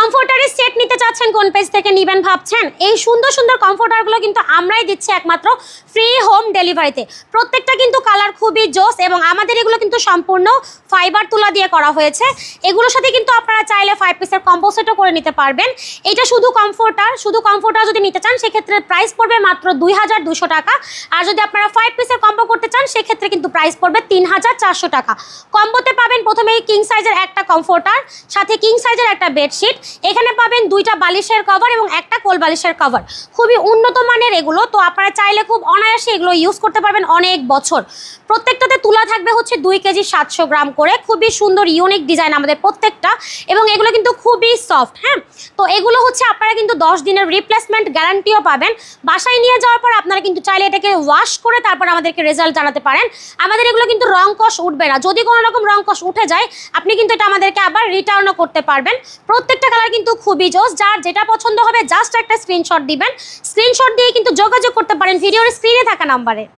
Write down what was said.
কমফোর্টারের set নিতে চাচ্ছেন, কোন পেজ থেকে নেবেন ভাবছেন? এই সুন্দর সুন্দর কমফোর্টারগুলো কিন্তু আমরাই দিচ্ছি একমাত্র ফ্রি হোম ডেলিভারিতে। প্রত্যেকটা কিন্তু কালার খুবই জোস এবং আমাদের এগুলো কিন্তু সম্পূর্ণ ফাইবার তুলা দিয়ে করা হয়েছে। এগুলোর সাথে কিন্তু আপনারা চাইলে 5 পিসের কম্বো সেটও করে নিতে পারবেন। এটা শুধু কমফোর্টার যদি নিতে চান সেক্ষেত্রে প্রাইস পড়বে মাত্র 2200 টাকা। আর যদি আপনারা 5 পিসের কম্বো করতে চান সেক্ষেত্রে কিন্তু প্রাইস পড়বে 3400 টাকা। কম্বোতে পাবেন প্রথমেই কিং সাইজের একটা কমফোর্টার, সাথে কিং সাইজের একটা বেডশিট, এখানে পাবেন 2টা বালিশের কভার এবং একটা কোল বালিশের কভার। খুবই উন্নত মানের এগুলো, তো আপনারা চাইলে খুব অনায়াসে এগুলো ইউজ করতে পারবেন অনেক বছর। প্রত্যেকটাতে তুলা থাকবে হচ্ছে 2 কেজি 700 গ্রাম করে। খুবই সুন্দর ইউনিক ডিজাইন আমাদের প্রত্যেকটা, এবং এগুলো কিন্তু খুবই সফট। হ্যাঁ, তো এগুলো হচ্ছে আপনারা কিন্তু 10 দিনের রিপ্লেসমেন্ট গ্যারান্টিও পাবেন। বাসায় নিয়ে যাওয়ার পর আপনারা কিন্তু চাইলে এটাকে ওয়াশ করে তারপর আমাদেরকে রেজাল্ট জানাতে পারেন। আমাদের এগুলো কিন্তু রং কষ উঠবে না। যদি কোনো রকম রং কষ উঠে যায় আপনি কিন্তু এটা আমাদেরকে আবার রিটার্নও করতে পারবেন। প্রত্যেকটা কালার কিন্তু খুবই জোস। যার যেটা পছন্দ হবে জাস্ট একটা স্ক্রিনশট দিবেন। স্ক্রিনশট দিয়ে কিন্তু যোগাযোগ করতে পারেন ভিডিওর স্ক্রিনে থাকা নাম্বারে।